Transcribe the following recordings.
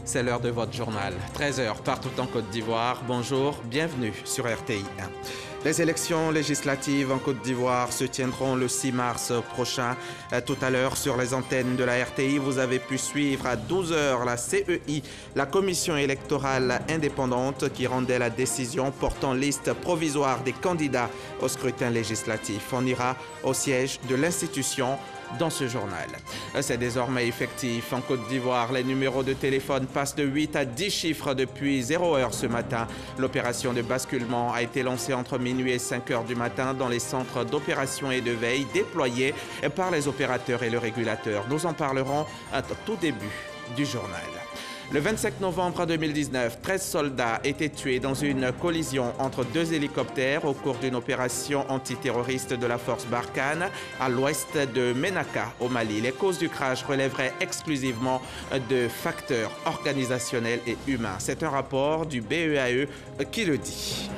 C'est l'heure de votre journal. 13 h partout en Côte d'Ivoire. Bonjour, bienvenue sur RTI 1. Les élections législatives en Côte d'Ivoire se tiendront le 6 mars prochain. Tout à l'heure, sur les antennes de la RTI, vous avez pu suivre à 12 h la CEI, la commission électorale indépendante qui rendait la décision portant liste provisoire des candidats au scrutin législatif. On ira au siège de l'institution dans ce journal. C'est désormais effectif. En Côte d'Ivoire, les numéros de téléphone passent de 8 à 10 chiffres depuis 0 h ce matin. L'opération de basculement a été lancée entre minuit et 5 h du matin dans les centres d'opération et de veille déployés par les opérateurs et le régulateur. Nous en parlerons à tout début du journal. Le 25 novembre 2019, 13 soldats étaient tués dans une collision entre deux hélicoptères au cours d'une opération antiterroriste de la force Barkhane à l'ouest de Ménaka, au Mali. Les causes du crash relèveraient exclusivement de facteurs organisationnels et humains. C'est un rapport du BEAE qui le dit.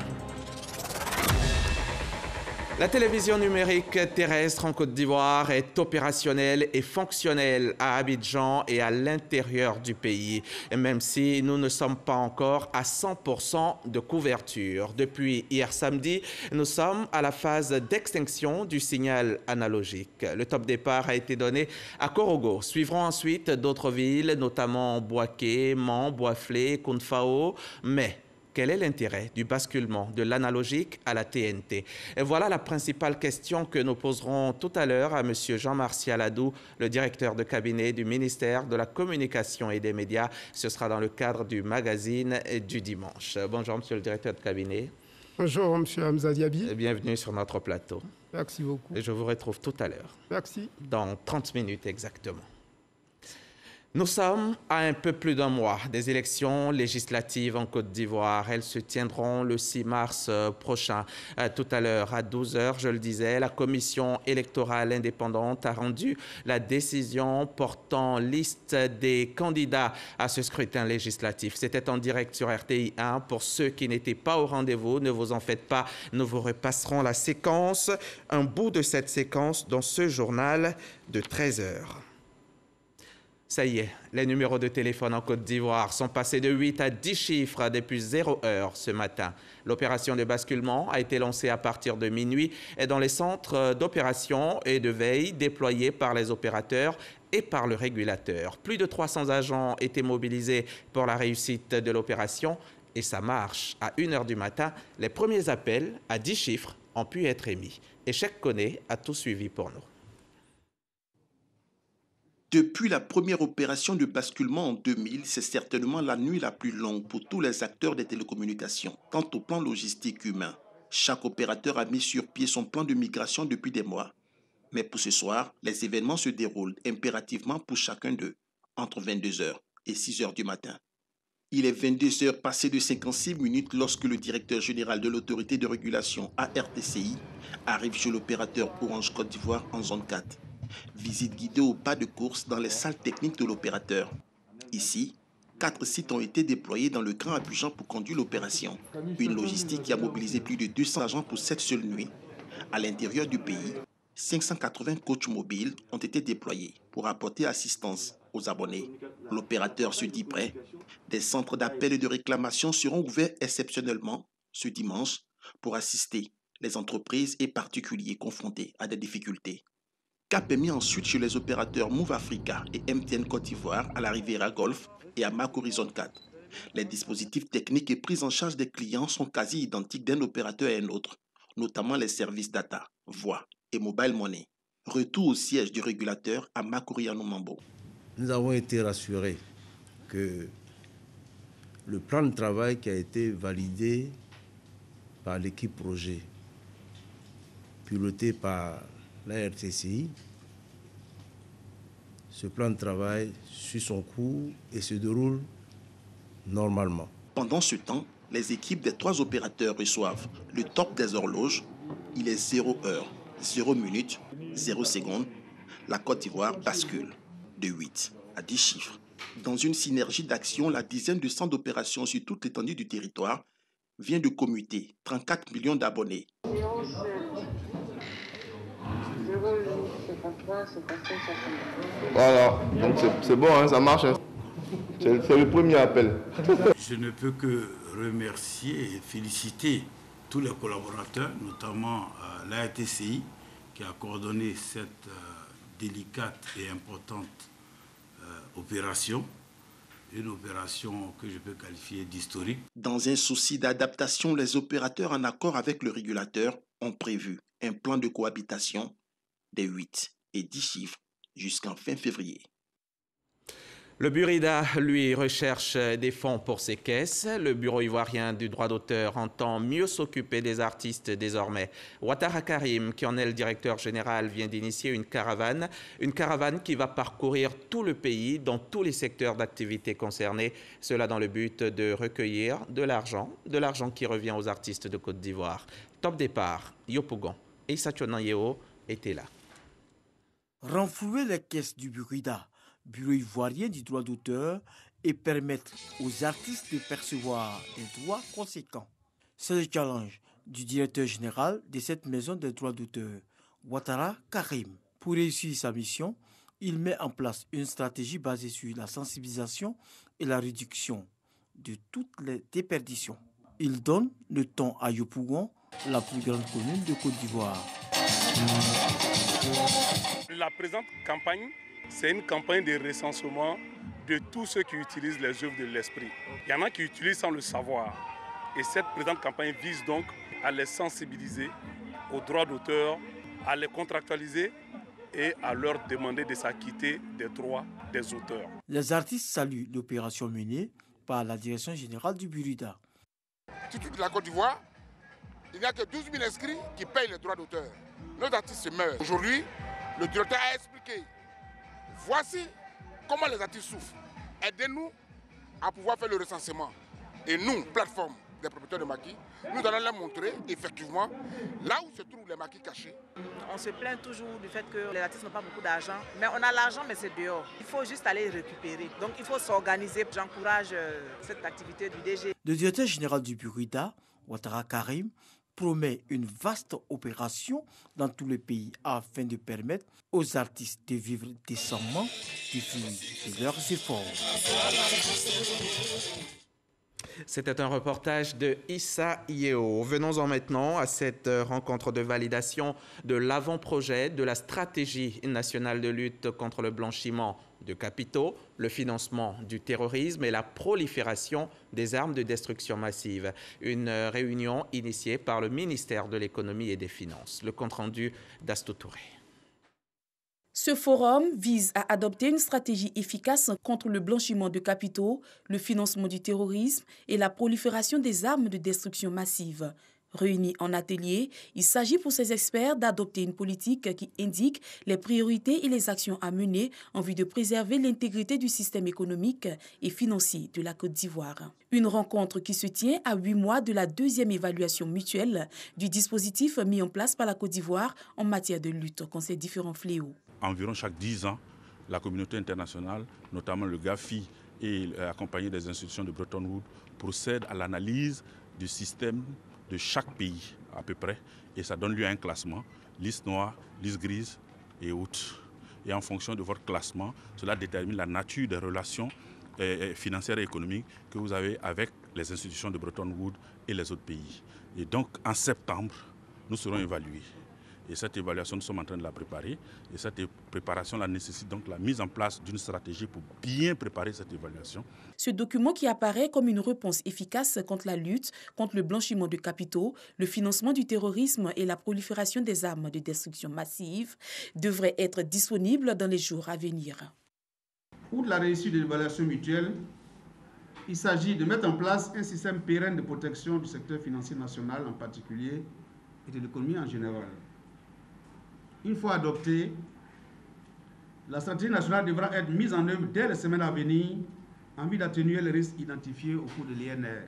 La télévision numérique terrestre en Côte d'Ivoire est opérationnelle et fonctionnelle à Abidjan et à l'intérieur du pays, même si nous ne sommes pas encore à 100% de couverture. Depuis hier samedi, nous sommes à la phase d'extinction du signal analogique. Le top départ a été donné à Korogo. Suivront ensuite d'autres villes, notamment Bouaké, Mans, Bouaflé, Kounfao, mais quel est l'intérêt du basculement de l'analogique à la TNT? Et voilà la principale question que nous poserons tout à l'heure à M. Jean-Martial Adou, le directeur de cabinet du ministère de la Communication et des Médias. Ce sera dans le cadre du magazine du dimanche. Bonjour, monsieur le directeur de cabinet. Bonjour, monsieur Hamza Diaby. Bienvenue sur notre plateau. Merci beaucoup. Et je vous retrouve tout à l'heure. Merci. Dans 30 minutes exactement. Nous sommes à un peu plus d'un mois des élections législatives en Côte d'Ivoire. Elles se tiendront le 6 mars prochain. Tout à l'heure, à 12 h, je le disais, la commission électorale indépendante a rendu la décision portant liste des candidats à ce scrutin législatif. C'était en direct sur RTI 1. Pour ceux qui n'étaient pas au rendez-vous, ne vous en faites pas. Nous vous repasserons la séquence, un bout de cette séquence dans ce journal de 13 h. Ça y est, les numéros de téléphone en Côte d'Ivoire sont passés de 8 à 10 chiffres depuis 0 h ce matin. L'opération de basculement a été lancée à partir de minuit et dans les centres d'opération et de veille déployés par les opérateurs et par le régulateur. Plus de 300 agents étaient mobilisés pour la réussite de l'opération et ça marche. À 1 h du matin, les premiers appels à 10 chiffres ont pu être émis. Et Cheikh Koné a tout suivi pour nous. Depuis la première opération de basculement en 2000, c'est certainement la nuit la plus longue pour tous les acteurs des télécommunications, tant au plan logistique qu'humain. Chaque opérateur a mis sur pied son plan de migration depuis des mois. Mais pour ce soir, les événements se déroulent impérativement pour chacun d'eux, entre 22 h et 6 h du matin. Il est 22 h passé de 56 minutes lorsque le directeur général de l'autorité de régulation ARTCI arrive chez l'opérateur Orange Côte d'Ivoire en zone 4. Visite guidée au pas de course dans les salles techniques de l'opérateur. Ici, 4 sites ont été déployés dans le Grand Abidjan pour conduire l'opération. Une logistique qui a mobilisé plus de 200 agents pour cette seule nuit. À l'intérieur du pays, 580 coachs mobiles ont été déployés pour apporter assistance aux abonnés. L'opérateur se dit prêt. Des centres d'appel et de réclamation seront ouverts exceptionnellement ce dimanche pour assister les entreprises et particuliers confrontés à des difficultés. Cap est mis ensuite chez les opérateurs Move Africa et MTN Côte d'Ivoire à la Riviera Golf et à Makori Zone 4. Les dispositifs techniques et prise en charge des clients sont quasi identiques d'un opérateur à un autre, notamment les services data, voix et mobile money. Retour au siège du régulateur à Makori Anomambo. Nous avons été rassurés que le plan de travail qui a été validé par l'équipe projet, piloté par la RTCI, ce plan de travail suit son cours et se déroule normalement. Pendant ce temps, les équipes des 3 opérateurs reçoivent le top des horloges. Il est 0 h, 0 minute, 0 seconde. La Côte d'Ivoire bascule de 8 à 10 chiffres. Dans une synergie d'action, la dizaine de centres d'opération sur toute l'étendue du territoire vient de commuter 34 millions d'abonnés. Voilà, donc c'est bon, hein, ça marche. Hein. C'est le premier appel. Je ne peux que remercier et féliciter tous les collaborateurs, notamment l'ARTCI, qui a coordonné cette délicate et importante opération. Une opération que je peux qualifier d'historique. Dans un souci d'adaptation, les opérateurs en accord avec le régulateur ont prévu un plan de cohabitation des 8 et 10 chiffres jusqu'en fin février. Le Burida, lui, recherche des fonds pour ses caisses. Le Bureau ivoirien du droit d'auteur entend mieux s'occuper des artistes désormais. Ouattara Karim, qui en est le directeur général, vient d'initier une caravane qui va parcourir tout le pays dans tous les secteurs d'activité concernés. Cela dans le but de recueillir de l'argent qui revient aux artistes de Côte d'Ivoire. Top départ, Yopougon et Issa Yeo étaient là. Renflouer les caisses du Burida, Bureau ivoirien du droit d'auteur, et permettre aux artistes de percevoir des droits conséquents. C'est le challenge du directeur général de cette maison des droits d'auteur, Ouattara Karim. Pour réussir sa mission, il met en place une stratégie basée sur la sensibilisation et la réduction de toutes les déperditions. Il donne le ton à Yopougon, la plus grande commune de Côte d'Ivoire. La présente campagne, c'est une campagne de recensement de tous ceux qui utilisent les œuvres de l'esprit. Il y en a qui utilisent sans le savoir. Et cette présente campagne vise donc à les sensibiliser aux droits d'auteur, à les contractualiser et à leur demander de s'acquitter des droits des auteurs. Les artistes saluent l'opération menée par la direction générale du Burida. Sur toute la Côte d'Ivoire, il n'y a que 12 000 inscrits qui payent les droits d'auteur. Nos artistes se meurent. Aujourd'hui, le directeur a expliqué. Voici comment les artistes souffrent. Aidez-nous à pouvoir faire le recensement. Et nous, plateforme des propriétaires de maquis, nous allons leur montrer effectivement là où se trouvent les maquis cachés. On se plaint toujours du fait que les artistes n'ont pas beaucoup d'argent. Mais on a l'argent, mais c'est dehors. Il faut juste aller récupérer. Donc il faut s'organiser. J'encourage cette activité du DG. Le directeur général du Burida, Ouattara Karim, promet une vaste opération dans tout le pays afin de permettre aux artistes de vivre décemment du fruit de leurs efforts. C'était un reportage de Issa Yeo. Venons-en maintenant à cette rencontre de validation de l'avant-projet de la stratégie nationale de lutte contre le blanchiment de capitaux, le financement du terrorisme et la prolifération des armes de destruction massive. Une réunion initiée par le ministère de l'Économie et des Finances. Le compte-rendu d'Astou Touré. Ce forum vise à adopter une stratégie efficace contre le blanchiment de capitaux, le financement du terrorisme et la prolifération des armes de destruction massive. Réunis en atelier, il s'agit pour ces experts d'adopter une politique qui indique les priorités et les actions à mener en vue de préserver l'intégrité du système économique et financier de la Côte d'Ivoire. Une rencontre qui se tient à 8 mois de la deuxième évaluation mutuelle du dispositif mis en place par la Côte d'Ivoire en matière de lutte contre ces différents fléaux. Environ chaque 10 ans, la communauté internationale, notamment le GAFI et accompagné des institutions de Bretton Woods, procède à l'analyse du système de chaque pays à peu près, et ça donne lieu à un classement, liste noire, liste grise et autres. Et en fonction de votre classement, cela détermine la nature des relations financières et économiques que vous avez avec les institutions de Bretton Woods et les autres pays. Et donc en septembre, nous serons évalués. Et cette évaluation, nous sommes en train de la préparer. Et cette préparation nécessite donc la mise en place d'une stratégie pour bien préparer cette évaluation. Ce document qui apparaît comme une réponse efficace contre la lutte contre le blanchiment de capitaux, le financement du terrorisme et la prolifération des armes de destruction massive devrait être disponible dans les jours à venir. Pour la réussite de l'évaluation mutuelle, il s'agit de mettre en place un système pérenne de protection du secteur financier national en particulier et de l'économie en général. Une fois adoptée, la stratégie nationale devra être mise en œuvre dès les semaines à venir en vue d'atténuer les risques identifiés au cours de l'INR.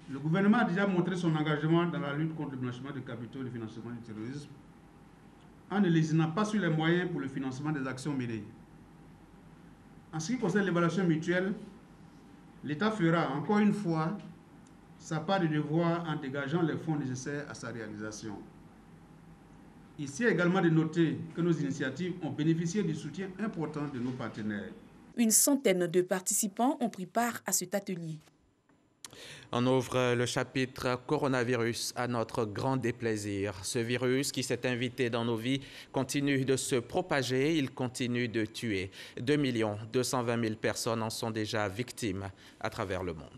Le gouvernement a déjà montré son engagement dans la lutte contre le blanchiment de capitaux et le financement du terrorisme en ne lésinant pas sur les moyens pour le financement des actions menées. En ce qui concerne l'évaluation mutuelle, l'État fera encore une fois sa part de devoir en dégageant les fonds nécessaires à sa réalisation. Ici également de noter que nos initiatives ont bénéficié du soutien important de nos partenaires. Une centaine de participants ont pris part à cet atelier. On ouvre le chapitre coronavirus à notre grand déplaisir. Ce virus qui s'est invité dans nos vies continue de se propager, il continue de tuer. 2 220 000 personnes en sont déjà victimes à travers le monde.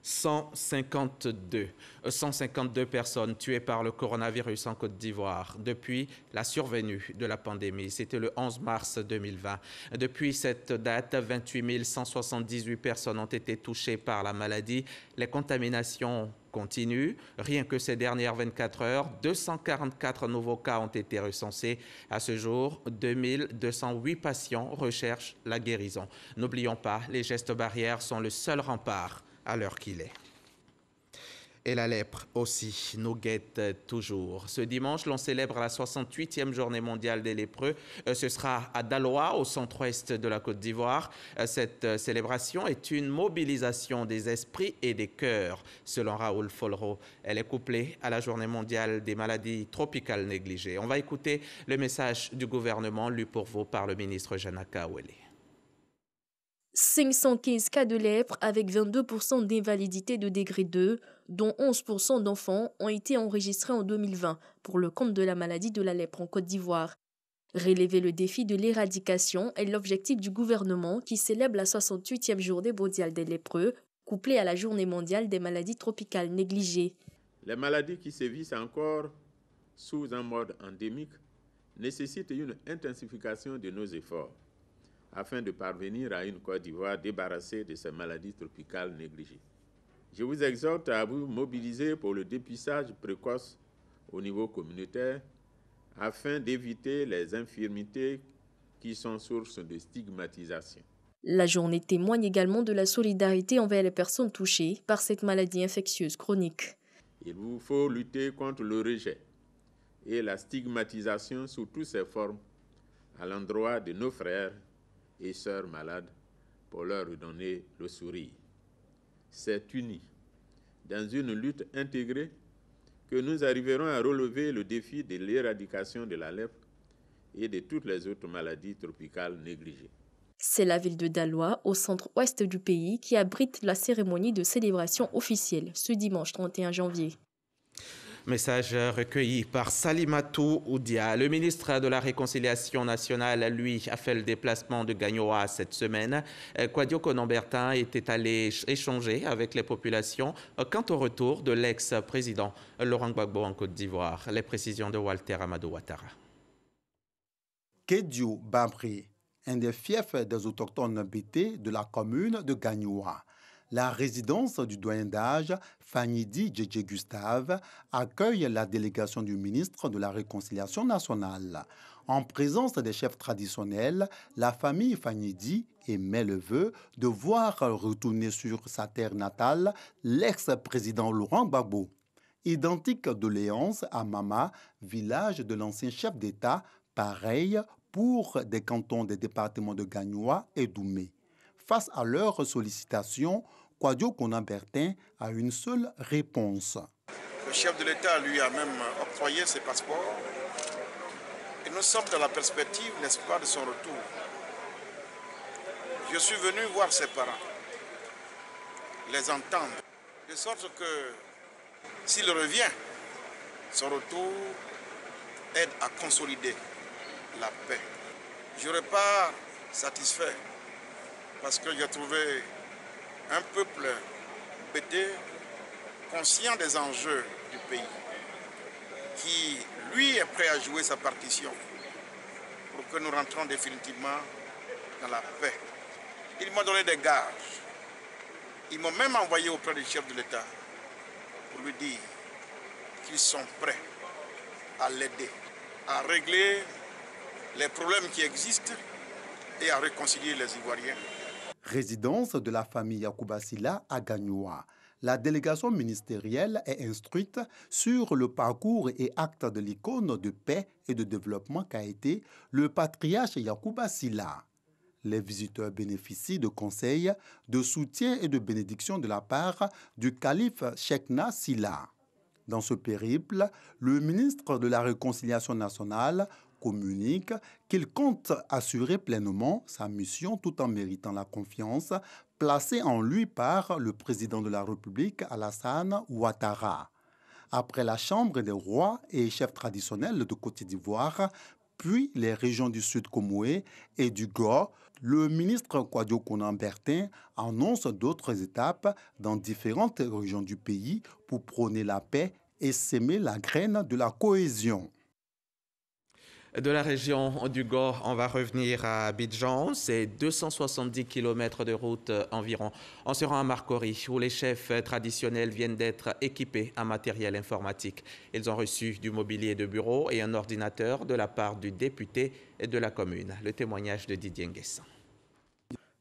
152 personnes tuées par le coronavirus en Côte d'Ivoire depuis la survenue de la pandémie. C'était le 11 mars 2020. Depuis cette date, 28 178 personnes ont été touchées par la maladie. Les contaminations continuent. Rien que ces dernières 24 heures, 244 nouveaux cas ont été recensés. À ce jour, 2208 patients recherchent la guérison. N'oublions pas, les gestes barrières sont le seul rempart à l'heure qu'il est. Et la lèpre aussi nous guette toujours. Ce dimanche, l'on célèbre la 68e journée mondiale des lépreux. Ce sera à Daloa, au centre-ouest de la Côte d'Ivoire. Cette célébration est une mobilisation des esprits et des cœurs, selon Raoul Folro. Elle est couplée à la journée mondiale des maladies tropicales négligées. On va écouter le message du gouvernement lu pour vous par le ministre Janaka Ouele. 515 cas de lèpre avec 22% d'invalidité de degré 2, dont 11% d'enfants ont été enregistrés en 2020 pour le compte de la maladie de la lèpre en Côte d'Ivoire. Relever le défi de l'éradication est l'objectif du gouvernement qui célèbre la 68e journée mondiale des lépreux, couplée à la journée mondiale des maladies tropicales négligées. Les maladies qui sévissent encore sous un mode endémique nécessitent une intensification de nos efforts afin de parvenir à une Côte d'Ivoire débarrassée de ces maladies tropicales négligées. Je vous exhorte à vous mobiliser pour le dépistage précoce au niveau communautaire afin d'éviter les infirmités qui sont source de stigmatisation. La journée témoigne également de la solidarité envers les personnes touchées par cette maladie infectieuse chronique. Il vous faut lutter contre le rejet et la stigmatisation sous toutes ses formes à l'endroit de nos frères et sœurs malades pour leur redonner le sourire. C'est unis dans une lutte intégrée que nous arriverons à relever le défi de l'éradication de la lèpre et de toutes les autres maladies tropicales négligées. C'est la ville de Daloa, au centre-ouest du pays, qui abrite la cérémonie de célébration officielle ce dimanche 31 janvier. Message recueilli par Salimatou Oudia. Le ministre de la Réconciliation nationale, lui, a fait le déplacement de Gagnoa cette semaine. Kwadio Konombertin était allé échanger avec les populations quant au retour de l'ex-président Laurent Gbagbo en Côte d'Ivoire. Les précisions de Walter Amadou Ouattara. Kedio Bambré, un des fiefs des autochtones Bété de la commune de Gagnoa. La résidence du doyen d'âge, Fanyidi Djedje Gustave, accueille la délégation du ministre de la Réconciliation nationale. En présence des chefs traditionnels, la famille Fanyidi émet le vœu de voir retourner sur sa terre natale l'ex-président Laurent Gbagbo. Identique doléance à Mama, village de l'ancien chef d'État, pareil pour des cantons des départements de Gagnoa et Doumé. Face à leurs sollicitations, Kwadio Konombertin a une seule réponse. Le chef de l'État lui a même octroyé ses passeports. Et nous sommes dans la perspective, n'est-ce pas, de son retour. Je suis venu voir ses parents, les entendre, de sorte que s'il revient, son retour aide à consolider la paix. Je n'aurais pas satisfait parce que j'ai trouvé un peuple Bété conscient des enjeux du pays, qui, lui, est prêt à jouer sa partition pour que nous rentrons définitivement dans la paix. Il m'a donné des gages. Ils m'ont même envoyé auprès du chef de l'État pour lui dire qu'ils sont prêts à l'aider, à régler les problèmes qui existent et à réconcilier les Ivoiriens. Résidence de la famille Yacouba Silla à Gagnoa. La délégation ministérielle est instruite sur le parcours et acte de l'icône de paix et de développement qu'a été le patriarche Yacouba Silla. Les visiteurs bénéficient de conseils, de soutien et de bénédictions de la part du calife Cheikhna Silla. Dans ce périple, le ministre de la Réconciliation nationale communique qu'il compte assurer pleinement sa mission tout en méritant la confiance placée en lui par le président de la République, Alassane Ouattara. Après la Chambre des rois et chefs traditionnels de Côte d'Ivoire, puis les régions du Sud Comoé et du Go, le ministre Kouadio Konan-Bertin annonce d'autres étapes dans différentes régions du pays pour prôner la paix et s'aimer la graine de la cohésion. De la région du Go, on va revenir à Abidjan. C'est 270 km de route environ. On se rend à Marcory, où les chefs traditionnels viennent d'être équipés en matériel informatique. Ils ont reçu du mobilier de bureau et un ordinateur de la part du député de la commune. Le témoignage de Didier Nguessan.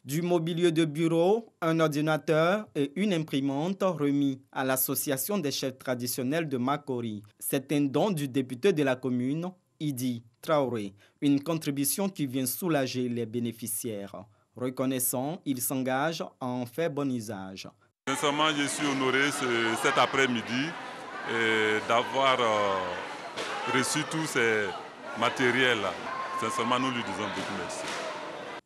Du mobilier de bureau, un ordinateur et une imprimante remis à l'association des chefs traditionnels de Marcory. C'est un don du député de la commune, Idi Traoré, une contribution qui vient soulager les bénéficiaires. Reconnaissant, il s'engage à en faire bon usage. Sincèrement, je suis honoré cet après-midi d'avoir reçu tous ces matériels-là. Sincèrement, nous lui disons beaucoup merci.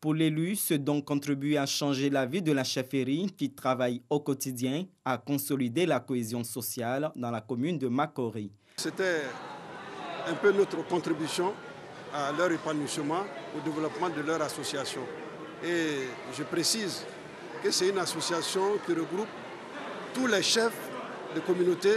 Pour l'élu, ce don contribue à changer la vie de la chefferie qui travaille au quotidien à consolider la cohésion sociale dans la commune de Marcory. C'était un peu notre contribution à leur épanouissement, au développement de leur association. Et je précise que c'est une association qui regroupe tous les chefs de communauté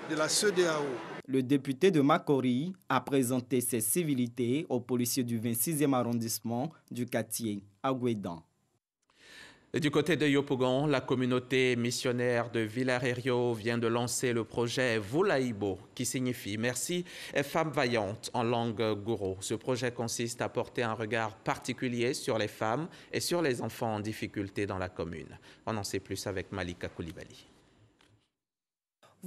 de la CEDEAO. Le député de Marcory a présenté ses civilités aux policiers du 26e arrondissement du quartier Agouédan. Du côté de Yopougon, la communauté missionnaire de Villarerio vient de lancer le projet Voulaibo, qui signifie « Merci, femme vaillante » en langue gouro. Ce projet consiste à porter un regard particulier sur les femmes et sur les enfants en difficulté dans la commune. On en sait plus avec Malika Koulibaly.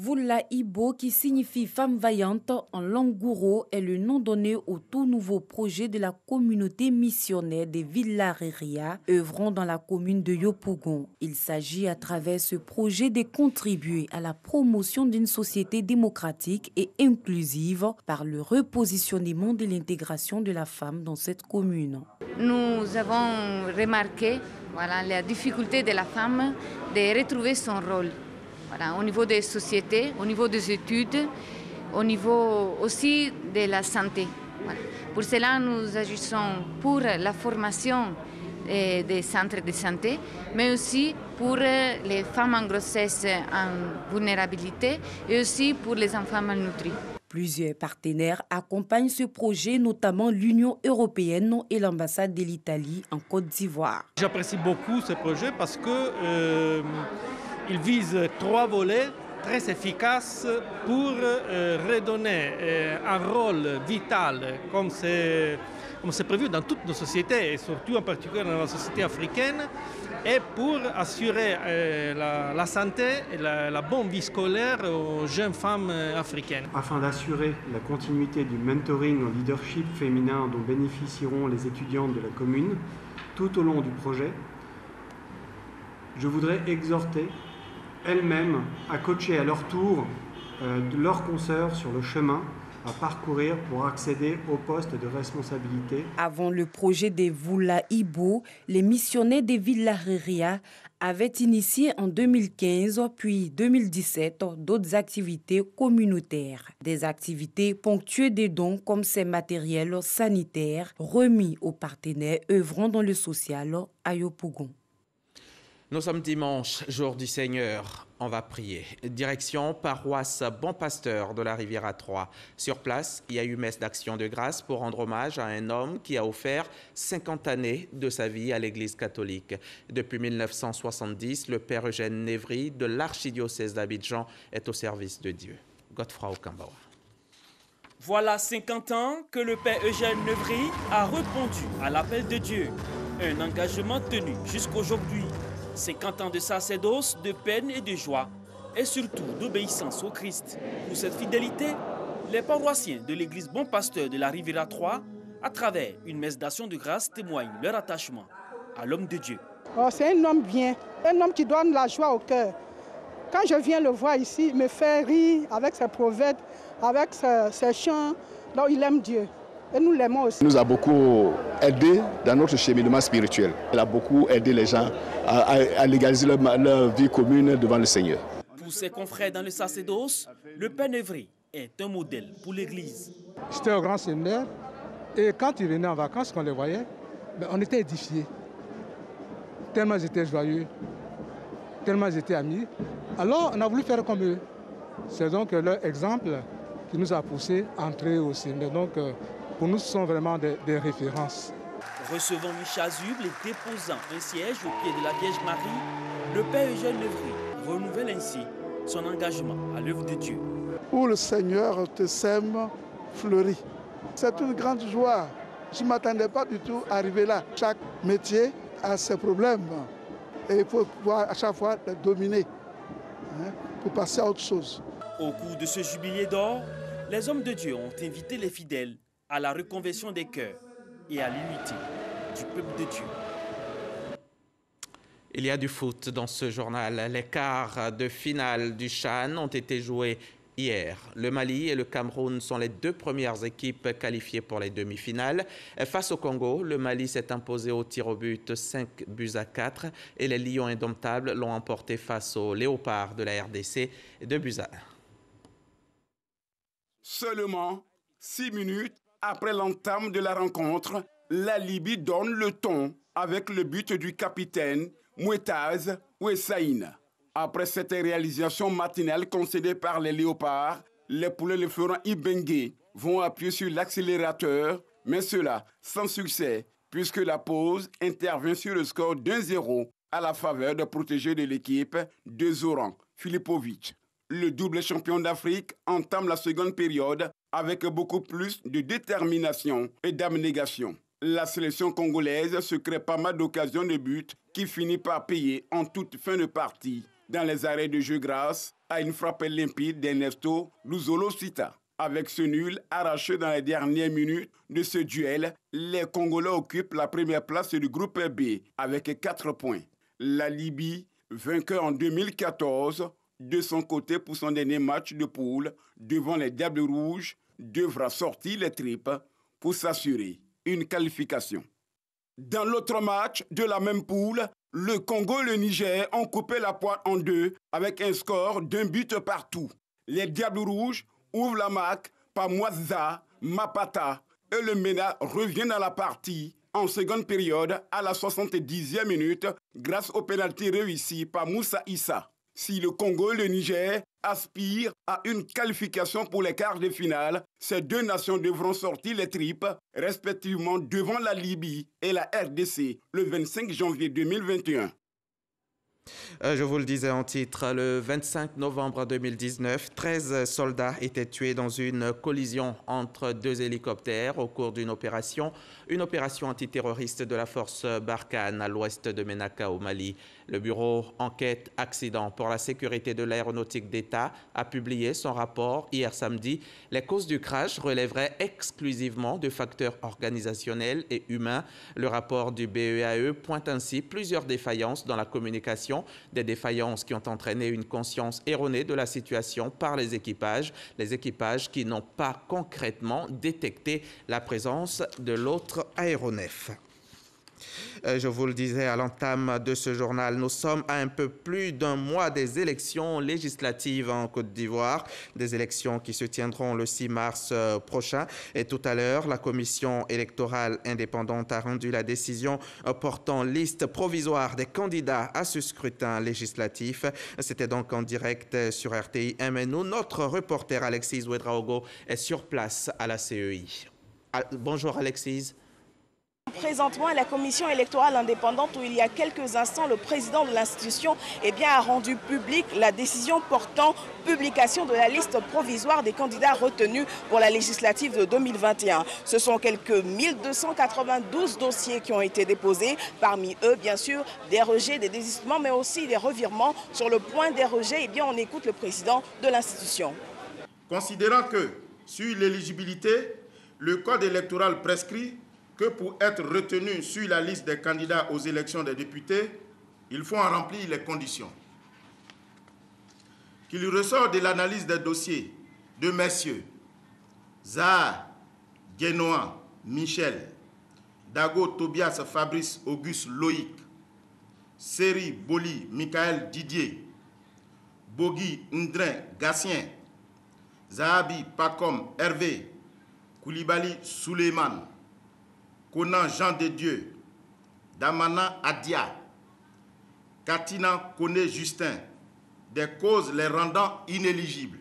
Voulaibo, qui signifie femme vaillante en langue gouro, est le nom donné au tout nouveau projet de la communauté missionnaire des Villareria, œuvrant dans la commune de Yopougon. Il s'agit à travers ce projet de contribuer à la promotion d'une société démocratique et inclusive par le repositionnement de l'intégration de la femme dans cette commune. Nous avons remarqué la difficulté de la femme de retrouver son rôle. Au niveau des sociétés, au niveau des études, au niveau aussi de la santé. Pour cela, nous agissons pour la formation des centres de santé, mais aussi pour les femmes en grossesse en vulnérabilité et aussi pour les enfants malnutris. Plusieurs partenaires accompagnent ce projet, notamment l'Union européenne et l'ambassade de l'Italie en Côte d'Ivoire. J'apprécie beaucoup ce projet parce que il vise 3 volets très efficaces pour redonner un rôle vital, comme c'est prévu dans toutes nos sociétés, et surtout en particulier dans la société africaine, et pour assurer la santé et la bonne vie scolaire aux jeunes femmes africaines. Afin d'assurer la continuité du mentoring en leadership féminin dont bénéficieront les étudiantes de la commune tout au long du projet, je voudrais exhorter elles-mêmes à coacher à leur tour leurs consoeurs sur le chemin à parcourir pour accéder au poste de responsabilité. Avant le projet des Voulaibo, les missionnaires des Villareria avaient initié en 2015 puis 2017 d'autres activités communautaires. Des activités ponctuées de dons comme ces matériels sanitaires remis aux partenaires œuvrant dans le social à Yopougon. Nous sommes dimanche, jour du Seigneur. On va prier. Direction paroisse Bon Pasteur de la Riviera 3. Sur place, il y a eu messe d'action de grâce pour rendre hommage à un homme qui a offert 50 années de sa vie à l'Église catholique. Depuis 1970, le père Eugène Névry de l'archidiocèse d'Abidjan est au service de Dieu. Godefroy Okambawa. Voilà 50 ans que le père Eugène Névry a répondu à l'appel de Dieu. Un engagement tenu jusqu'aujourd'hui. 50 ans de sacerdoce, de peine et de joie, et surtout d'obéissance au Christ. Pour cette fidélité, les paroissiens de l'église Bon Pasteur de la Riviera 3, à travers une messe d'action de grâce, témoignent leur attachement à l'homme de Dieu. Oh, c'est un homme bien, un homme qui donne la joie au cœur. Quand je viens le voir ici, il me fait rire avec ses proverbes, avec ses chants. Donc il aime Dieu. Et nous l'aimons aussi. Il nous a beaucoup aidé dans notre cheminement spirituel. Il a beaucoup aidé les gens à légaliser leur vie commune devant le Seigneur. Pour ses confrères dans le sacerdoce, le Père Nevry est un modèle pour l'Église. J'étais au grand séminaire et quand ils venaient en vacances, qu'on les voyait, on était édifiés. Tellement ils étaient joyeux, tellement ils étaient amis. Alors on a voulu faire comme eux. C'est donc leur exemple qui nous a poussé à entrer au séminaire. Donc pour nous, ce sont vraiment des références. Recevant une chasuble et déposant un siège au pied de la Vierge Marie, le Père Eugène Nevry renouvelle ainsi son engagement à l'œuvre de Dieu. Où le Seigneur te sème, fleurit. C'est une grande joie. Je ne m'attendais pas du tout à arriver là. Chaque métier a ses problèmes et il faut pouvoir à chaque fois les dominer pour passer à autre chose. Au cours de ce jubilé d'or, les hommes de Dieu ont invité les fidèles à la reconversion des cœurs et à l'unité du peuple de Dieu. Il y a du foot dans ce journal. Les quarts de finale du CHAN ont été joués hier. Le Mali et le Cameroun sont les deux premières équipes qualifiées pour les demi-finales. Face au Congo, le Mali s'est imposé au tir au but 5-4 et les Lions indomptables l'ont emporté face aux Léopards de la RDC 2-1. Seulement 6 minutes après l'entame de la rencontre, la Libye donne le ton avec le but du capitaine Mouetaz Ouessaïne. Après cette réalisation matinale concédée par les Léopards, les poulets de Florent Ibengue vont appuyer sur l'accélérateur, mais cela sans succès, puisque la pause intervient sur le score d'1-0 à la faveur de protégés de l'équipe de Zoran Filipovic. Le double champion d'Afrique entame la seconde période avec beaucoup plus de détermination et d'abnégation. La sélection congolaise se crée pas mal d'occasions de but qui finit par payer en toute fin de partie dans les arrêts de jeu grâce à une frappe limpide d'Ernesto Luzolo Sita. Avec ce nul arraché dans les dernières minutes de ce duel, les Congolais occupent la première place du groupe B avec 4 points. La Libye, vainqueur en 2014, de son côté pour son dernier match de poule devant les Diables Rouges, devra sortir les tripes pour s'assurer une qualification. Dans l'autre match de la même poule, le Congo et le Niger ont coupé la poire en deux avec un score d'1 but partout. Les Diables Rouges ouvrent la marque par Mwaza Mapata et le MENA revient dans la partie en seconde période à la 70e minute grâce au pénalty réussi par Moussa Issa. Si le Congo et le Niger aspirent à une qualification pour les quarts de finale, ces deux nations devront sortir les tripes, respectivement devant la Libye et la RDC, le 25 janvier 2021. Je vous le disais en titre, le 25 novembre 2019, 13 soldats étaient tués dans une collision entre deux hélicoptères au cours d'une opération antiterroriste de la force Barkhane à l'ouest de Ménaka au Mali. Le bureau Enquête Accident pour la sécurité de l'aéronautique d'État a publié son rapport hier samedi. Les causes du crash relèveraient exclusivement de facteurs organisationnels et humains. Le rapport du BEAE pointe ainsi plusieurs défaillances dans la communication, des défaillances qui ont entraîné une conscience erronée de la situation par les équipages qui n'ont pas concrètement détecté la présence de l'autre aéronef. Je vous le disais à l'entame de ce journal, nous sommes à un peu plus d'un mois des élections législatives en Côte d'Ivoire, des élections qui se tiendront le 6 mars prochain. Et tout à l'heure, la commission électorale indépendante a rendu la décision portant liste provisoire des candidats à ce scrutin législatif. C'était donc en direct sur RTI. Mais nous, notre reporter Alexis Ouedraogo est sur place à la CEI. Bonjour Alexis. Présentement à la commission électorale indépendante où il y a quelques instants le président de l'institution a rendu public la décision portant publication de la liste provisoire des candidats retenus pour la législative de 2021. Ce sont quelques 1292 dossiers qui ont été déposés, parmi eux bien sûr des rejets, des désistements mais aussi des revirements. Sur le point des rejets, on écoute le président de l'institution. Considérant que sur l'éligibilité, le code électoral prescrit que pour être retenu sur la liste des candidats aux élections des députés, il faut en remplir les conditions. qu'il ressort de l'analyse des dossiers de messieurs Zahar, Guénois, Michel, Dago, Tobias, Fabrice, Auguste, Loïc, Seri, Boli, Michael, Didier, Bogi, Ndrin, Gatien, Zahabi, Pacom, Hervé, Koulibaly, Suleiman, Conan, Jean de Dieu, Damana, Adia, Katina, Kone, Justin, des causes les rendant inéligibles.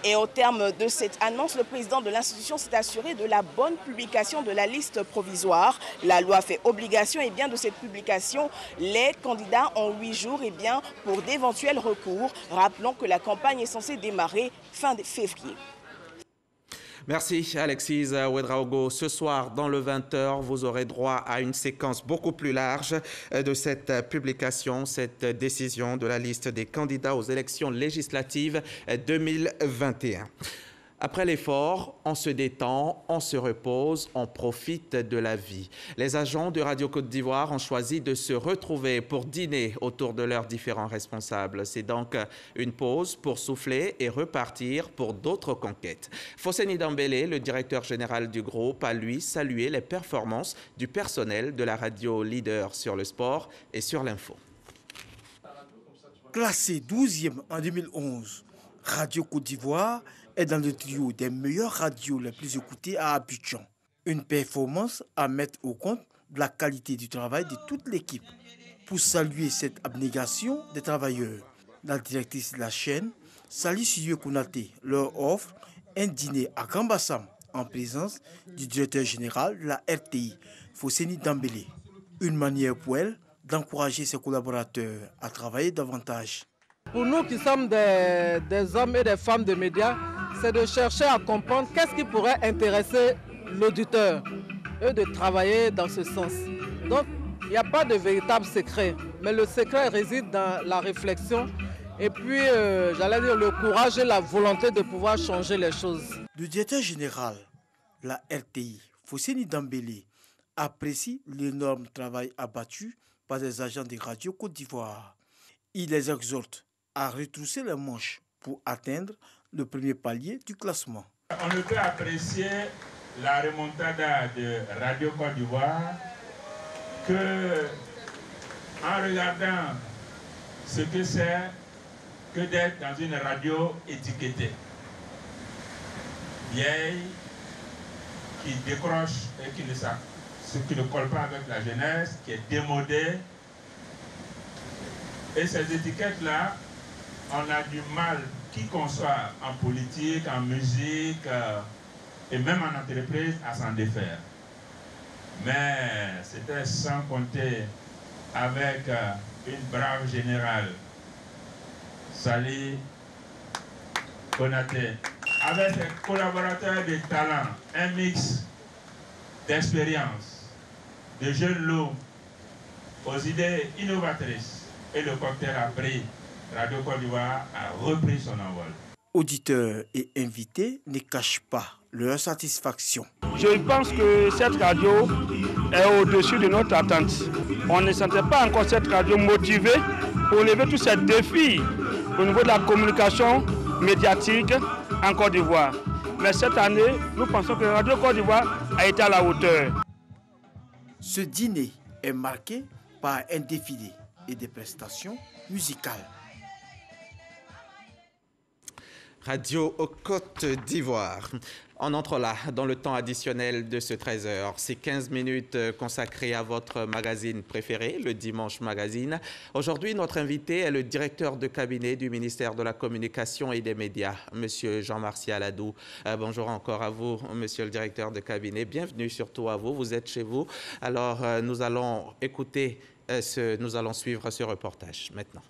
Et au terme de cette annonce, le président de l'institution s'est assuré de la bonne publication de la liste provisoire. La loi fait obligation de cette publication. Les candidats ont 8 jours pour d'éventuels recours. Rappelons que la campagne est censée démarrer fin février. Merci Alexis Ouedraogo. Ce soir, dans le 20h, vous aurez droit à une séquence beaucoup plus large de cette publication, cette décision de la liste des candidats aux élections législatives 2021. Après l'effort, on se détend, on se repose, on profite de la vie. Les agents de Radio Côte d'Ivoire ont choisi de se retrouver pour dîner autour de leurs différents responsables. C'est donc une pause pour souffler et repartir pour d'autres conquêtes. Fosseni Dambélé, le directeur général du groupe, a lui salué les performances du personnel de la radio leader sur le sport et sur l'info. Classée 12e en 2011, Radio Côte d'Ivoire est dans le trio des meilleures radios les plus écoutées à Abidjan. Une performance à mettre au compte de la qualité du travail de toute l'équipe. Pour saluer cette abnégation des travailleurs, la directrice de la chaîne, Sali Siyo Konaté, leur offre un dîner à Grand Bassam en présence du directeur général de la RTI, Fosseni Dambélé. Une manière pour elle d'encourager ses collaborateurs à travailler davantage. Pour nous qui sommes des hommes et des femmes de médias, c'est de chercher à comprendre qu'est-ce qui pourrait intéresser l'auditeur et de travailler dans ce sens. Donc, il n'y a pas de véritable secret, mais le secret réside dans la réflexion et puis, j'allais dire, le courage et la volonté de pouvoir changer les choses. Le directeur général de la RTI, Fosseni Dambélé, apprécie l'énorme travail abattu par les agents des radios Côte d'Ivoire. Il les exhorte à retrousser les manches pour atteindre le premier palier du classement. On ne peut apprécier la remontada de Radio Côte d'Ivoire que en regardant ce que c'est que d'être dans une radio étiquetée. Vieille, qui décroche et qui ne colle pas avec la jeunesse, qui est démodée. Et ces étiquettes-là, on a du mal, qui qu'on soit en politique, en musique et même en entreprise, à s'en défaire. Mais c'était sans compter avec une brave générale, Sali Konaté, avec ses collaborateurs de talent, un mix d'expérience, de jeunes loups aux idées innovatrices. Et le cocktail a pris. Radio Côte d'Ivoire a repris son envol. Auditeurs et invités ne cachent pas leur satisfaction. Je pense que cette radio est au-dessus de notre attente. On ne sentait pas encore cette radio motivée pour lever tous ces défis au niveau de la communication médiatique en Côte d'Ivoire. Mais cette année, nous pensons que Radio Côte d'Ivoire a été à la hauteur. Ce dîner est marqué par un défilé et des prestations musicales. Radio Côte d'Ivoire. On entre là dans le temps additionnel de ce 13h. C'est 15 minutes consacrées à votre magazine préféré, le Dimanche Magazine. Aujourd'hui, notre invité est le directeur de cabinet du ministère de la Communication et des Médias, Monsieur Jean-Martial Adou. Bonjour encore à vous, Monsieur le directeur de cabinet. Bienvenue surtout à vous. Vous êtes chez vous. Alors, nous allons écouter, nous allons suivre ce reportage maintenant.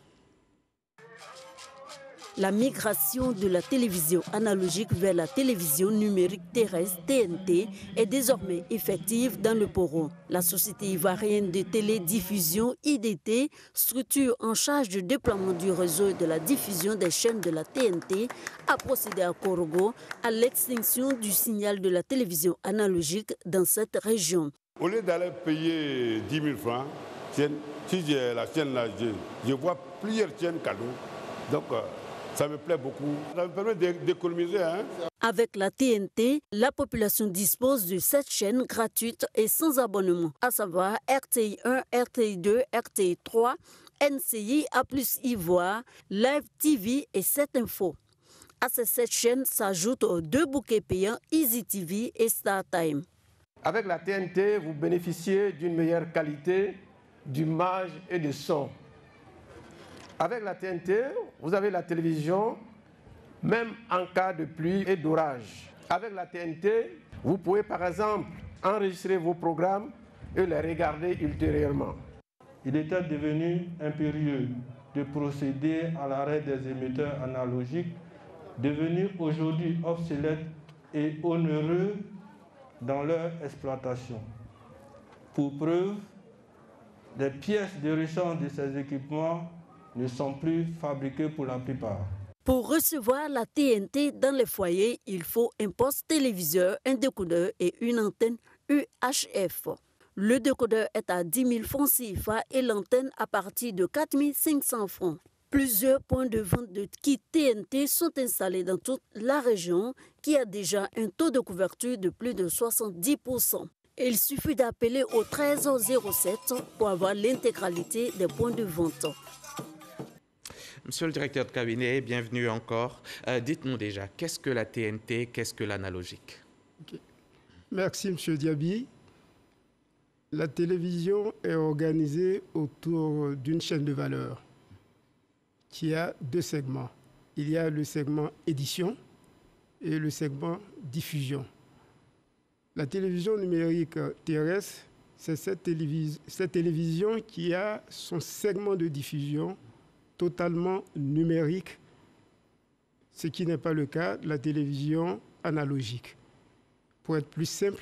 La migration de la télévision analogique vers la télévision numérique terrestre TNT est désormais effective dans le Poro. La société ivoirienne de télédiffusion IDT, structure en charge du déploiement du réseau et de la diffusion des chaînes de la TNT, a procédé à Korogo à l'extinction du signal de la télévision analogique dans cette région. Au lieu d'aller payer 10 000 francs, si j'ai la chaîne là, je vois plusieurs chaînes cadeaux. Donc, Ça me plaît beaucoup. Ça me permet d'économiser. Avec la TNT, la population dispose de 7 chaînes gratuites et sans abonnement, à savoir RTI 1, RTI 2, RTI 3, NCI, A+ Ivoire, Live TV et 7 Info. À ces 7 chaînes s'ajoutent 2 bouquets payants Easy TV et StarTime. Avec la TNT, vous bénéficiez d'une meilleure qualité d'image et de son. Avec la TNT, vous avez la télévision, même en cas de pluie et d'orage. Avec la TNT, vous pouvez par exemple enregistrer vos programmes et les regarder ultérieurement. Il était devenu impérieux de procéder à l'arrêt des émetteurs analogiques, devenus aujourd'hui obsolètes et onéreux dans leur exploitation. Pour preuve, les pièces de rechange de ces équipements ne sont plus fabriquées pour la plupart. Pour recevoir la TNT dans les foyers, il faut un poste téléviseur, un décodeur et une antenne UHF. Le décodeur est à 10 000 francs CFA et l'antenne à partir de 4 500 francs. Plusieurs points de vente de kits TNT sont installés dans toute la région qui a déjà un taux de couverture de plus de 70%. Il suffit d'appeler au 1307 pour avoir l'intégralité des points de vente. Monsieur le directeur de cabinet, bienvenue encore. Dites-nous déjà, qu'est-ce que la TNT, qu'est-ce que l'analogique? Merci, Monsieur Diaby. La télévision est organisée autour d'une chaîne de valeur qui a 2 segments. Il y a le segment édition et le segment diffusion. La télévision numérique terrestre, c'est cette télévision qui a son segment de diffusion totalement numérique, ce qui n'est pas le cas de la télévision analogique. Pour être plus simple,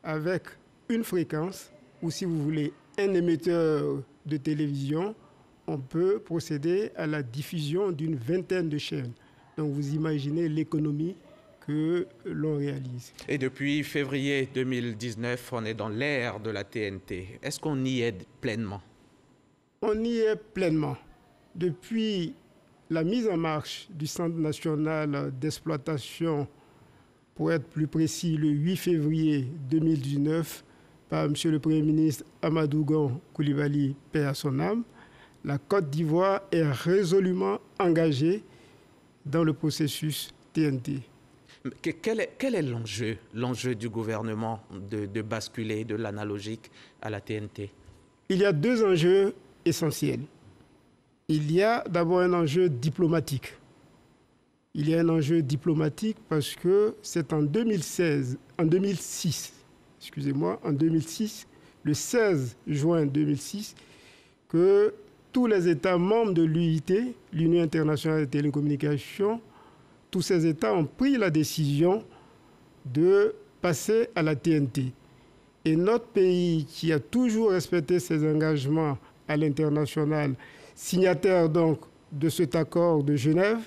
avec une fréquence, ou si vous voulez un émetteur de télévision, on peut procéder à la diffusion d'une vingtaine de chaînes. Donc vous imaginez l'économie que l'on réalise. Et depuis février 2019, on est dans l'ère de la TNT. Est-ce qu'on y est pleinement? On y est pleinement. Depuis la mise en marche du Centre national d'exploitation, pour être plus précis, le 8 février 2019, par M. le Premier ministre Amadou Gon Coulibaly, paix à son âme, la Côte d'Ivoire est résolument engagée dans le processus TNT. Quel est l'enjeu du gouvernement de basculer de l'analogique à la TNT? Il y a 2 enjeux essentiels. Il y a d'abord un enjeu diplomatique. Il y a un enjeu diplomatique parce que c'est en 2006, le 16 juin 2006, que tous les États membres de l'UIT, l'Union internationale des télécommunications, tous ces États ont pris la décision de passer à la TNT. Et notre pays, qui a toujours respecté ses engagements à l'international, signataire donc de cet accord de Genève,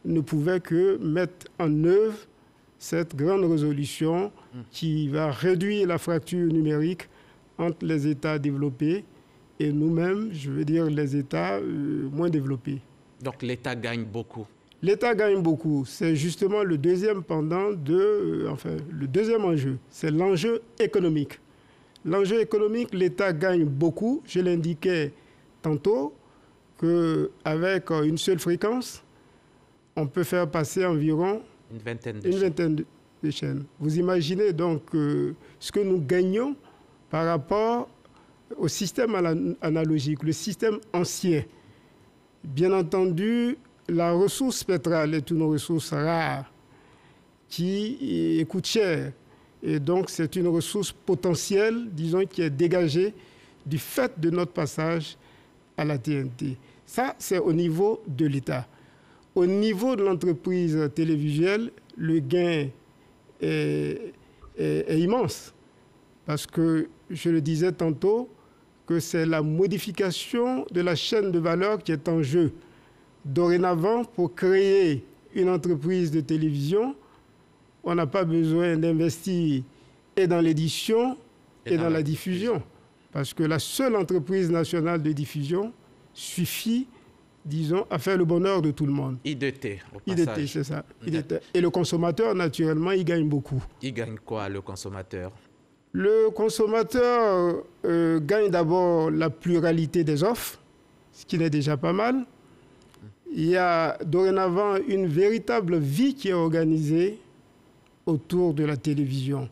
ne pouvait que mettre en œuvre cette grande résolution qui va réduire la fracture numérique entre les États développés et nous-mêmes, je veux dire les États moins développés. Donc l'État gagne beaucoup. L'État gagne beaucoup. C'est justement le deuxième pendant le deuxième enjeu. C'est l'enjeu économique. L'enjeu économique, l'État gagne beaucoup. Je l'indiquais tantôt qu'avec une seule fréquence, on peut faire passer environ une vingtaine de chaînes. Vous imaginez donc ce que nous gagnons par rapport au système analogique, le système ancien. Bien entendu, la ressource pétrole est une ressource rare qui coûte cher. Et donc, c'est une ressource potentielle, disons, qui est dégagée du fait de notre passage à la TNT. Ça, c'est au niveau de l'État. Au niveau de l'entreprise télévisuelle, le gain est immense. Parce que, je le disais tantôt, que c'est la modification de la chaîne de valeur qui est en jeu. Dorénavant, pour créer une entreprise de télévision, on n'a pas besoin d'investir et dans l'édition et dans la diffusion. Parce que la seule entreprise nationale de diffusion suffit disons, à faire le bonheur de tout le monde. IDT, au IDT, passage. c'est ça. IDT. Et le consommateur, naturellement, il gagne beaucoup. Il gagne quoi, le consommateur? Le consommateur gagne d'abord la pluralité des offres, ce qui n'est déjà pas mal. Il y a dorénavant une véritable vie qui est organisée autour de la télévision,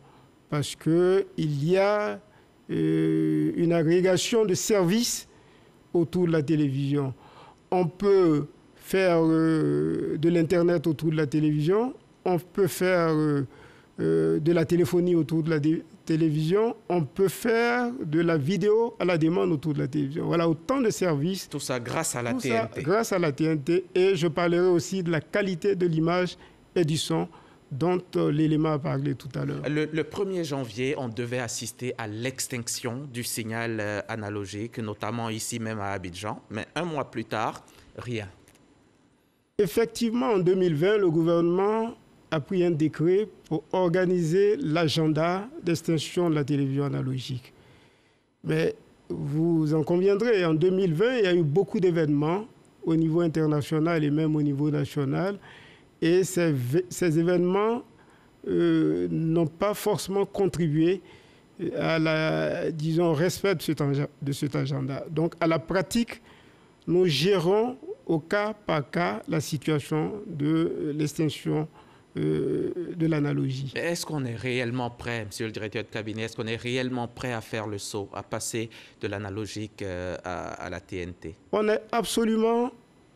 parce qu'il y a une agrégation de services autour de la télévision. On peut faire de l'Internet autour de la télévision, on peut faire de la téléphonie autour de la télévision, on peut faire de la vidéo à la demande autour de la télévision. Voilà autant de services. Tout ça grâce à la TNT. Ça, grâce à la TNT. Et je parlerai aussi de la qualité de l'image et du son dont l'élément a parlé tout à l'heure. Le 1er janvier, on devait assister à l'extinction du signal analogique, notamment ici même à Abidjan. Mais un mois plus tard, rien. Effectivement, en 2020, le gouvernement a pris un décret pour organiser l'agenda d'extinction de la télévision analogique. Mais vous en conviendrez, en 2020, il y a eu beaucoup d'événements au niveau international et même au niveau national. Et ces événements n'ont pas forcément contribué à la, disons, respect de cet agenda. Donc, à la pratique, nous gérons au cas par cas la situation de l'extinction de l'analogie. Est-ce qu'on est réellement prêt, monsieur le directeur de cabinet, est-ce qu'on est réellement prêt à faire le saut, à passer de l'analogique à la TNT? On est absolument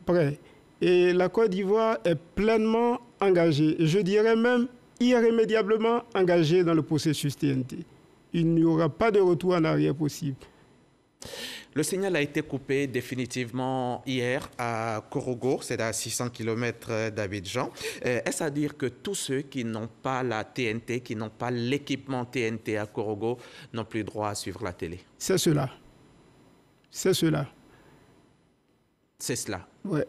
prêt. Et la Côte d'Ivoire est pleinement engagée, je dirais même irrémédiablement engagée dans le processus TNT. Il n'y aura pas de retour en arrière possible. Le signal a été coupé définitivement hier à Korogo, c'est à 600 km d'Abidjan. Est-ce à dire que tous ceux qui n'ont pas la TNT, qui n'ont pas l'équipement TNT à Korogo, n'ont plus droit à suivre la télé? C'est cela. C'est cela. C'est cela. Oui.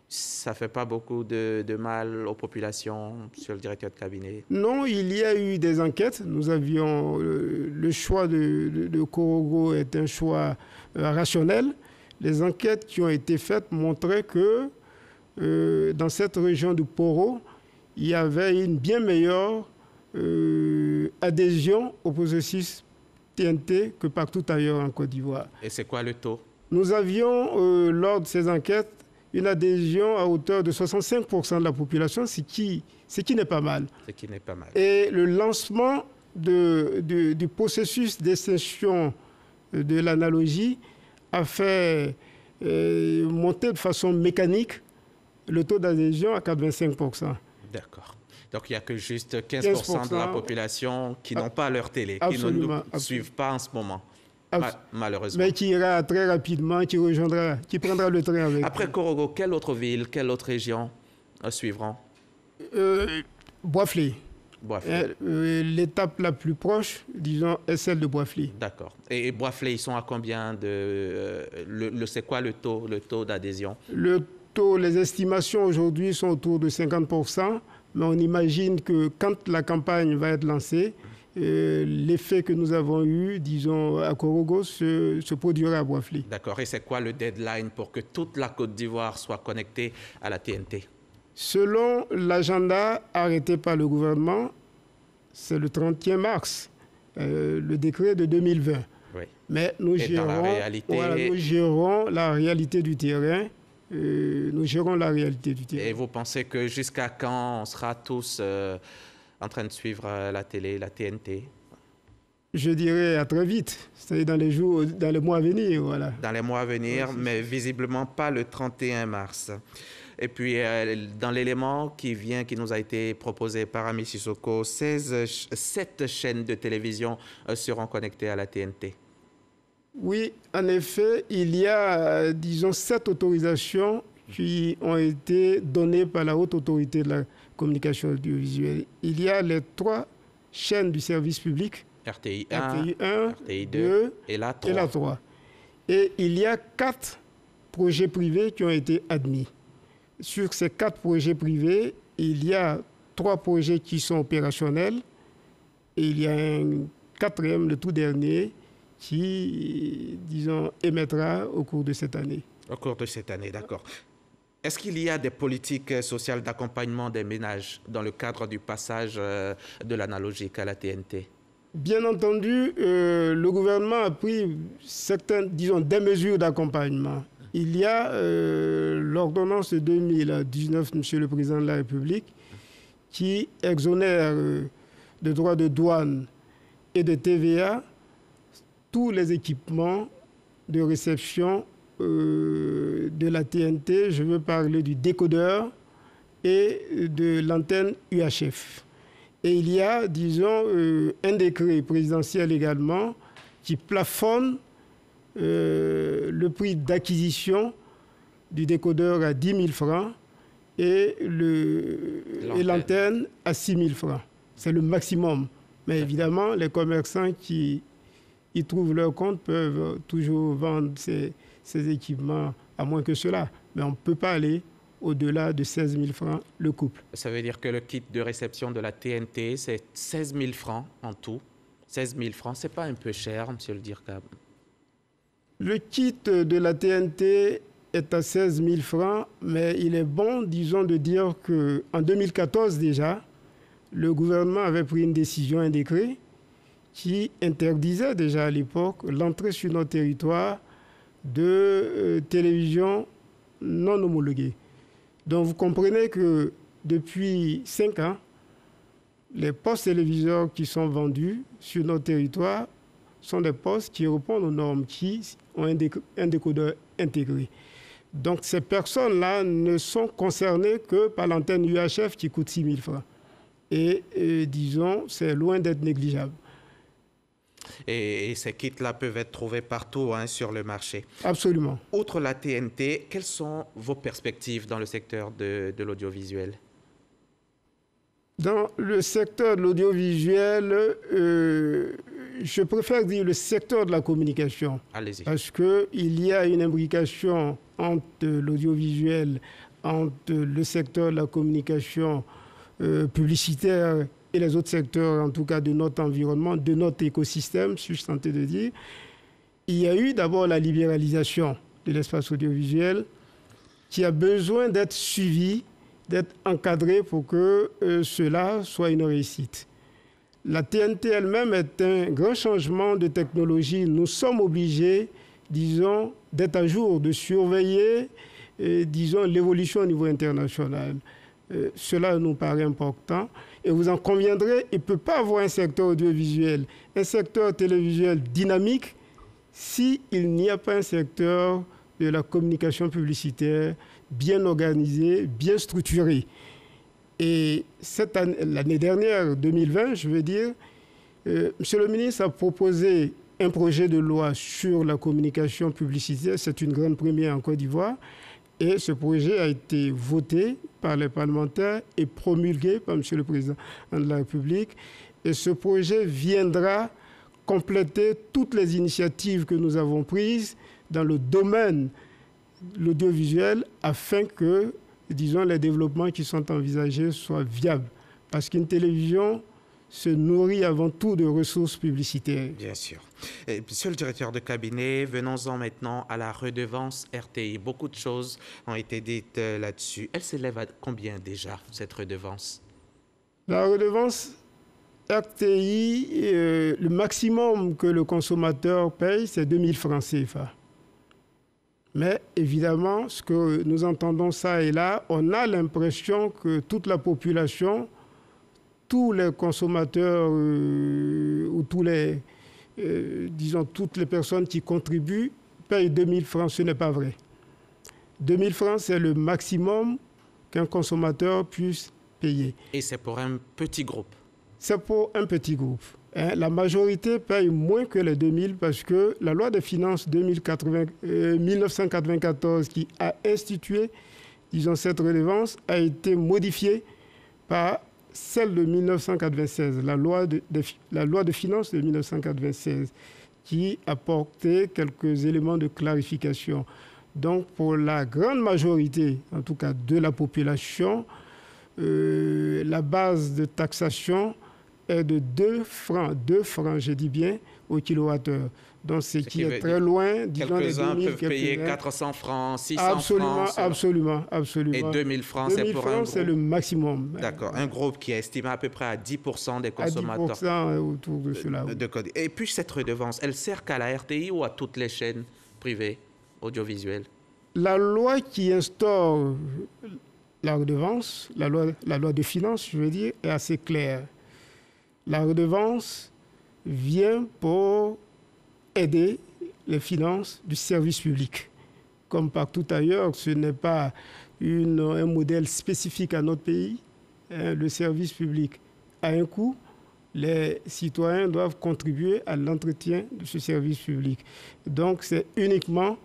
Ça ne fait pas beaucoup de mal aux populations, monsieur le directeur de cabinet? Non, il y a eu des enquêtes. Nous avions le choix de Korogo est un choix rationnel. Les enquêtes qui ont été faites montraient que dans cette région du Poro, il y avait une bien meilleure adhésion au processus TNT que partout ailleurs en Côte d'Ivoire. Et c'est quoi le taux? Nous avions, lors de ces enquêtes, une adhésion à hauteur de 65% de la population, ce qui n'est pas mal. Ce qui n'est pas mal. Et le lancement du processus d'extinction de l'analogie a fait monter de façon mécanique le taux d'adhésion à 85%. D'accord. Donc il n'y a que juste 15% de la population qui n'ont pas leur télé, qui ne nous suivent pas en ce moment. Malheureusement. Mais qui ira très rapidement, qui prendra le train avec. Après Korogo, quelle autre ville, quelle autre région suivront? Boisflé. L'étape la plus proche, disons, est celle de Boisflé. D'accord. Et Boisflé, ils sont à combien de... c'est quoi le taux d'adhésion? Le taux, les estimations aujourd'hui sont autour de 50%, mais on imagine que quand la campagne va être lancée, l'effet que nous avons eu, disons, à Korogo se produira à Boisflé. D'accord. Et c'est quoi le deadline pour que toute la Côte d'Ivoire soit connectée à la TNT? Selon l'agenda arrêté par le gouvernement, c'est le 31 mars, le décret de 2020. Oui. Mais nous gérons la réalité du terrain. Et vous pensez que jusqu'à quand on sera tous en train de suivre la télé, la TNT? Je dirais à très vite, c'est-à-dire dans les mois à venir. Voilà. Dans les mois à venir, mais visiblement pas le 31 mars. Et puis, dans l'élément qui nous a été proposé par Ami Sissoko, 7 chaînes de télévision seront connectées à la TNT. Oui, en effet, il y a, disons, 7 autorisations qui ont été données par la Haute Autorité de la Communication audiovisuelle. Il y a les 3 chaînes du service public. RTI 1, RTI 2 et la 3. Et il y a 4 projets privés qui ont été admis. Sur ces 4 projets privés, il y a 3 projets qui sont opérationnels et il y a un 4e, le tout dernier, qui, disons, émettra au cours de cette année. Au cours de cette année, d'accord. Est-ce qu'il y a des politiques sociales d'accompagnement des ménages dans le cadre du passage de l'analogique à la TNT? Bien entendu, le gouvernement a pris certaines, disons, des mesures d'accompagnement. Il y a l'ordonnance de 2019, Monsieur le Président de la République, qui exonère de droits de douane et de TVA tous les équipements de réception de la TNT. Je veux parler du décodeur et de l'antenne UHF. Et il y a, disons, un décret présidentiel également qui plafonne le prix d'acquisition du décodeur à 10 000 francs et l'antenne à 6 000 francs. C'est le maximum. Mais évidemment, les commerçants qui y trouvent leur compte peuvent toujours vendre ces équipements à moins que cela. Mais on ne peut pas aller au-delà de 16 000 francs le couple. Ça veut dire que le kit de réception de la TNT, c'est 16 000 francs en tout. 16 000 francs, ce n'est pas un peu cher, monsieur le Dirkab? Le kit de la TNT est à 16 000 francs, mais il est bon, disons, de dire qu'en 2014 déjà, le gouvernement avait pris une décision, un décret, qui interdisait déjà à l'époque l'entrée sur notre territoire de télévision non homologuée. Donc vous comprenez que depuis 5 ans, les postes téléviseurs qui sont vendus sur notre territoire sont des postes qui répondent aux normes, qui ont un décodeur intégré. Donc ces personnes-là ne sont concernées que par l'antenne UHF qui coûte 6 000 francs. Et disons, c'est loin d'être négligeable. Et ces kits-là peuvent être trouvés partout sur le marché. Absolument. Outre la TNT, quelles sont vos perspectives dans le secteur de l'audiovisuel? Dans le secteur de l'audiovisuel, je préfère dire le secteur de la communication. Allez-y. Parce qu'il y a une imbrication entre l'audiovisuel, entre le secteur de la communication publicitaire et les autres secteurs, en tout cas de notre environnement, de notre écosystème, suis-je tenté de dire. Il y a eu d'abord la libéralisation de l'espace audiovisuel qui a besoin d'être suivi, d'être encadré pour que cela soit une réussite. La TNT elle-même est un grand changement de technologie. Nous sommes obligés, disons, d'être à jour, de surveiller, disons, l'évolution au niveau international. Cela nous paraît important. Et vous en conviendrez, il ne peut pas avoir un secteur audiovisuel, un secteur télévisuel dynamique s'il n'y a pas un secteur de la communication publicitaire bien organisé, bien structuré. Et l'année dernière, 2020, je veux dire, Monsieur le ministre a proposé un projet de loi sur la communication publicitaire. C'est une grande première en Côte d'Ivoire. Et ce projet a été voté par les parlementaires et promulgué par Monsieur le Président de la République. Et ce projet viendra compléter toutes les initiatives que nous avons prises dans le domaine de l'audiovisuel afin que, disons, les développements qui sont envisagés soient viables. Parce qu'une télévision se nourrit avant tout de ressources publicitaires. Bien sûr. Et, monsieur le directeur de cabinet, venons-en maintenant à la redevance RTI. Beaucoup de choses ont été dites là-dessus. Elle s'élève à combien déjà, cette redevance? La redevance RTI, le maximum que le consommateur paye, c'est 2 000 francs CFA. Mais évidemment, ce que nous entendons ça et là, on a l'impression que toute la population, tous les consommateurs ou disons toutes les personnes qui contribuent payent 2 000 francs. Ce n'est pas vrai. 2 000 francs, c'est le maximum qu'un consommateur puisse payer. Et c'est pour un petit groupe? C'est pour un petit groupe. La majorité paye moins que les 2 000 parce que la loi des finances 1994 qui a institué, disons, cette redevance a été modifiée par celle de 1996, la loi de finances de 1996, qui apportait quelques éléments de clarification. Donc, pour la grande majorité, en tout cas de la population, la base de taxation est de 2 francs, je dis bien, au kilowattheure. Donc, ce qui est très loin, disons, les 2000. Quelques-uns peuvent payer 400 francs, 600 francs. Absolument. Et 2000 francs, c'est pour un groupe. C'est le maximum. D'accord. Un groupe qui est estimé à peu près à 10% des consommateurs. À 10% autour de cela. Et puis, cette redevance, elle sert qu'à la RTI ou à toutes les chaînes privées audiovisuelles? La loi qui instaure la redevance, la loi de finances, je veux dire, est assez claire. La redevance vient pour aider les finances du service public. Comme partout ailleurs, ce n'est pas un modèle spécifique à notre pays. Le service public a un coût. Les citoyens doivent contribuer à l'entretien de ce service public. Donc, c'est uniquement,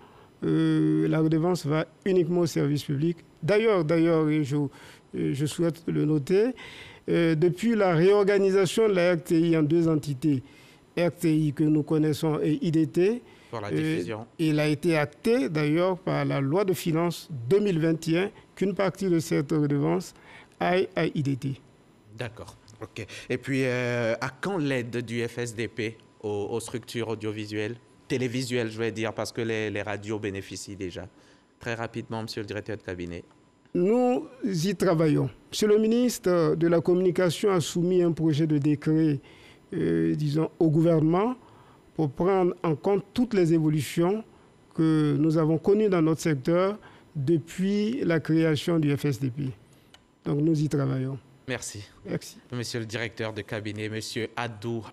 la redevance va uniquement au service public. D'ailleurs, et je souhaite le noter, depuis la réorganisation de la RTI en 2 entités, RTI que nous connaissons et IDT, pour la diffusion. Il a été acté d'ailleurs par la loi de finances 2021 qu'une partie de cette redevance aille à IDT. D'accord. OK. Et puis, à quand l'aide du FSDP aux structures audiovisuelles, télévisuelles, je vais dire, parce que les radios bénéficient déjà? Très rapidement, monsieur le directeur de cabinet. Nous y travaillons. Monsieur le ministre de la Communication a soumis un projet de décret, disons, au gouvernement pour prendre en compte toutes les évolutions que nous avons connues dans notre secteur depuis la création du FSDP. Donc, nous y travaillons. Merci. Merci. Monsieur le directeur de cabinet, monsieur Adou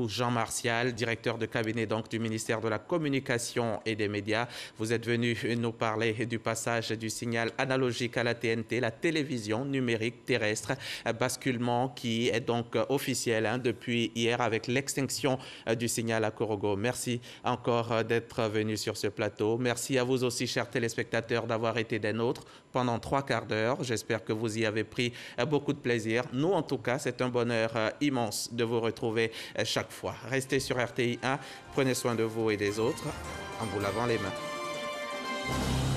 Jean-Martial, directeur de cabinet donc du ministère de la Communication et des Médias. Vous êtes venu nous parler du passage du signal analogique à la TNT, la télévision numérique terrestre, basculement qui est donc officiel depuis hier avec l'extinction du signal à Korogo. Merci encore d'être venu sur ce plateau. Merci à vous aussi, chers téléspectateurs, d'avoir été des nôtres pendant 3 quarts d'heure. J'espère que vous y avez pris beaucoup de plaisir. Nous, en tout cas, c'est un bonheur immense de vous retrouver chaque fois. Restez sur RTI 1, prenez soin de vous et des autres en vous lavant les mains.